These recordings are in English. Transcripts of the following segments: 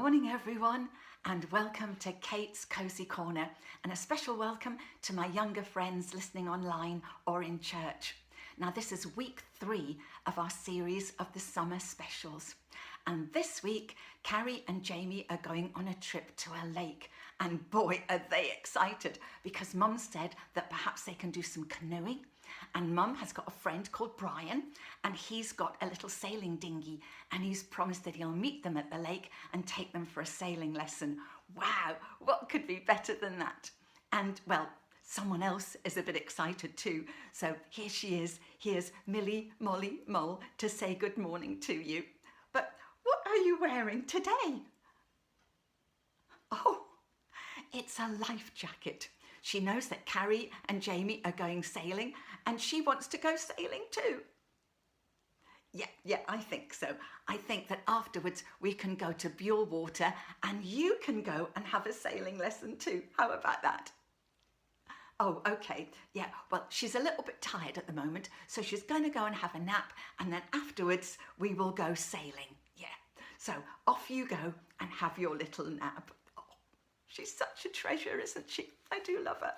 morning, everyone, and welcome to Kate's Cosy Corner, and a special welcome to my younger friends listening online or in church. Now, this is week 3 of our series of the summer specials. And this week, Carrie and Jamie are going on a trip to a lake. And boy, are they excited, because Mum said that perhaps they can do some canoeing. And Mum has got a friend called Brian, and he's got a little sailing dinghy, and he's promised that he'll meet them at the lake and take them for a sailing lesson. Wow, what could be better than that? And well, someone else is a bit excited too. So here she is. Here's Millie Molly Mole to say good morning to you. But what are you wearing today? Oh, it's a life jacket. She knows that Carrie and Jamie are going sailing, and she wants to go sailing too. Yeah, I think so. I think that afterwards we can go to Buell Water and you can go and have a sailing lesson too. How about that? Oh, okay. Yeah, well, she's a little bit tired at the moment, so she's going to go and have a nap, and then afterwards we will go sailing. Yeah, so off you go and have your little nap. Oh, she's such a treasure, isn't she? I do love her.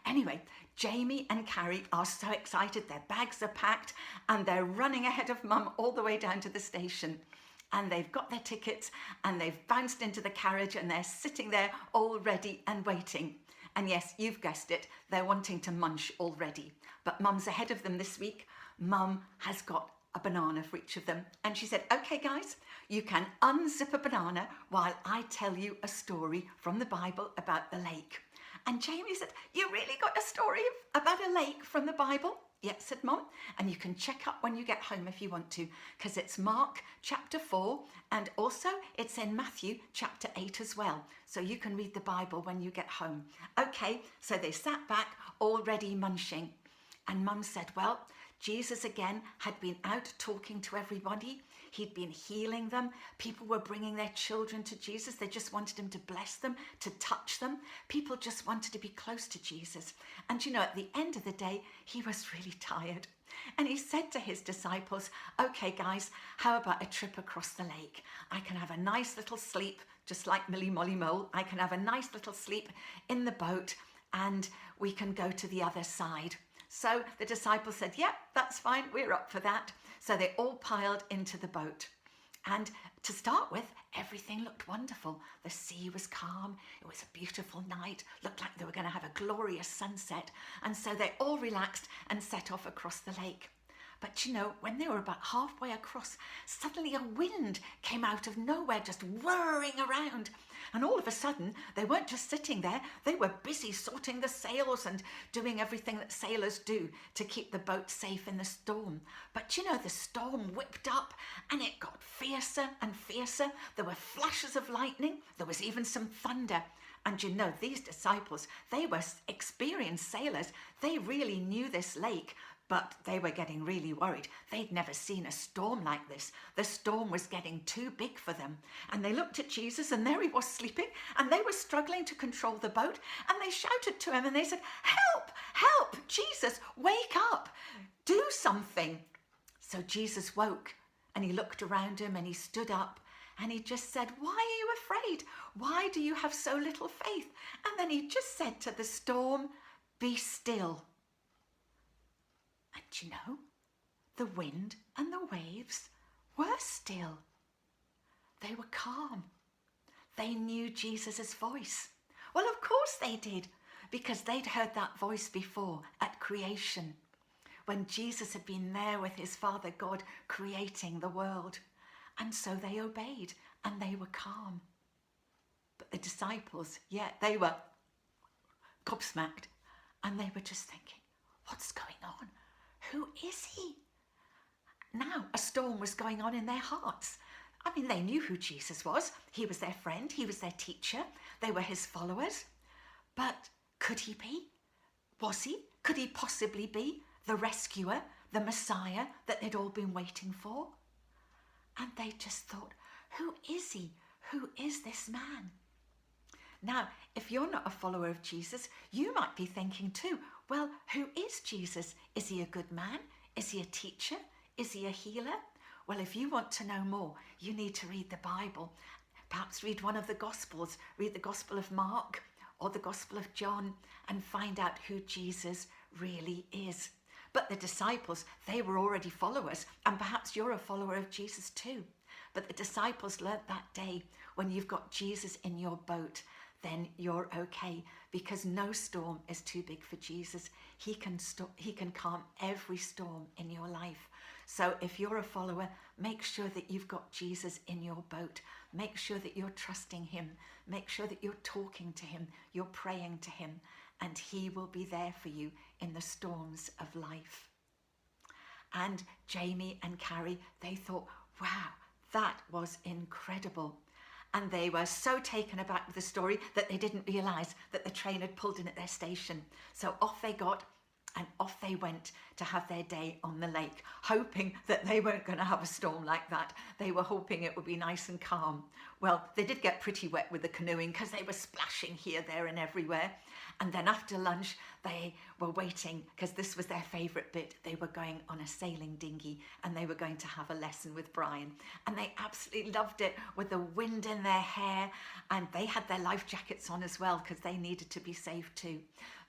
Anyway, Jamie and Carrie are so excited. Their bags are packed and they're running ahead of Mum all the way down to the station. And they've got their tickets and they've bounced into the carriage and they're sitting there all ready and waiting. And yes, you've guessed it, they're wanting to munch already. But Mum's ahead of them this week. Mum has got a banana for each of them. And she said, okay guys, you can unzip a banana while I tell you a story from the Bible about the lake. And Jamie said, you really got a story about a lake from the Bible? Yes, said Mum, and you can check up when you get home if you want to, because it's Mark chapter 4, and also it's in Matthew chapter 8 as well. So you can read the Bible when you get home. Okay, so they sat back already munching. And Mum said, well, Jesus again had been out talking to everybody. He'd been healing them. People were bringing their children to Jesus. They just wanted him to bless them, to touch them. People just wanted to be close to Jesus. And you know, at the end of the day, he was really tired. And he said to his disciples, okay guys, how about a trip across the lake? I can have a nice little sleep, just like Millie Molly Mole. I can have a nice little sleep in the boat and we can go to the other side. So the disciples said, yeah, that's fine, we're up for that. So they all piled into the boat. And to start with, everything looked wonderful. The sea was calm, it was a beautiful night, looked like they were going to have a glorious sunset. And so they all relaxed and set off across the lake. But you know, when they were about halfway across, suddenly a wind came out of nowhere, just whirring around. And all of a sudden, they weren't just sitting there, they were busy sorting the sails and doing everything that sailors do to keep the boat safe in the storm. But you know, the storm whipped up and it got fiercer and fiercer. There were flashes of lightning, there was even some thunder. And you know, these disciples, they were experienced sailors. They really knew this lake. But they were getting really worried. They'd never seen a storm like this. The storm was getting too big for them. And they looked at Jesus and there he was sleeping and they were struggling to control the boat. And they shouted to him and they said, help, help, Jesus, wake up, do something. So Jesus woke and he looked around him and he stood up and he just said, why are you afraid? Why do you have so little faith? And then he just said to the storm, be still. And you know, the wind and the waves were still. They were calm. They knew Jesus' voice. Well, of course they did, because they'd heard that voice before at creation, when Jesus had been there with his Father God creating the world. And so they obeyed and they were calm. But the disciples, yeah, they were gobsmacked and they were just thinking, what's going on? Who is he? Now a storm was going on in their hearts. I mean, they knew who Jesus was. He was their friend. He was their teacher. They were his followers. But could he be? Was he? Could he possibly be the rescuer, the Messiah that they'd all been waiting for? And they just thought, who is he? Who is this man? Now, if you're not a follower of Jesus, you might be thinking too, well, who is Jesus? Is he a good man? Is he a teacher? Is he a healer? Well, if you want to know more, you need to read the Bible, Perhaps read one of the Gospels, read the Gospel of Mark or the Gospel of John, and find out who Jesus really is. But the disciples, they were already followers, and perhaps you're a follower of Jesus too. But the disciples learnt that day, when you've got Jesus in your boat, then you're okay, because no storm is too big for Jesus. He can calm every storm in your life. So if you're a follower, make sure that you've got Jesus in your boat. Make sure that you're trusting him. Make sure that you're talking to him, you're praying to him, and he will be there for you in the storms of life. And Jamie and Carrie, they thought, wow, that was incredible. And they were so taken aback with the story that they didn't realise that the train had pulled in at their station. So off they got, and off they went to have their day on the lake, hoping that they weren't going to have a storm like that. They were hoping it would be nice and calm. Well, they did get pretty wet with the canoeing, because they were splashing here, there and everywhere. And then after lunch, they were waiting, because this was their favourite bit. They were going on a sailing dinghy, and they were going to have a lesson with Brian. And they absolutely loved it, with the wind in their hair. And they had their life jackets on as well, because they needed to be safe too.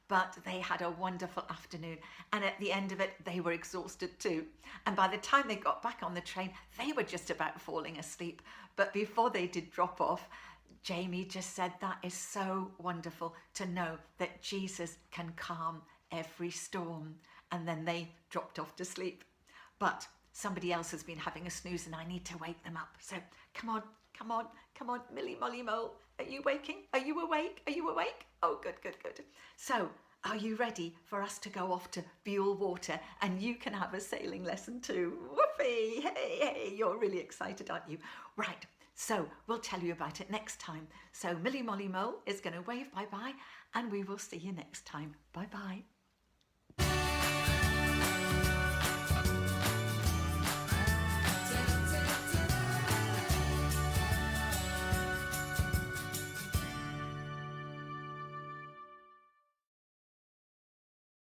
But they had a wonderful afternoon, and at the end of it, they were exhausted too. And by the time they got back on the train, they were just about falling asleep. But before they did drop off, Jamie just said, that is so wonderful to know that Jesus can calm every storm. And then they dropped off to sleep. But somebody else has been having a snooze, and I need to wake them up. So come on, come on, come on, Millie Molly Mole. Are you waking? Are you awake? Are you awake? Oh, good, good, good. So, are you ready for us to go off to Buell Water, and you can have a sailing lesson too? Whoopee! Hey, hey, you're really excited, aren't you? Right, so we'll tell you about it next time. So Millie Molly Mole is going to wave bye-bye, and we will see you next time. Bye-bye.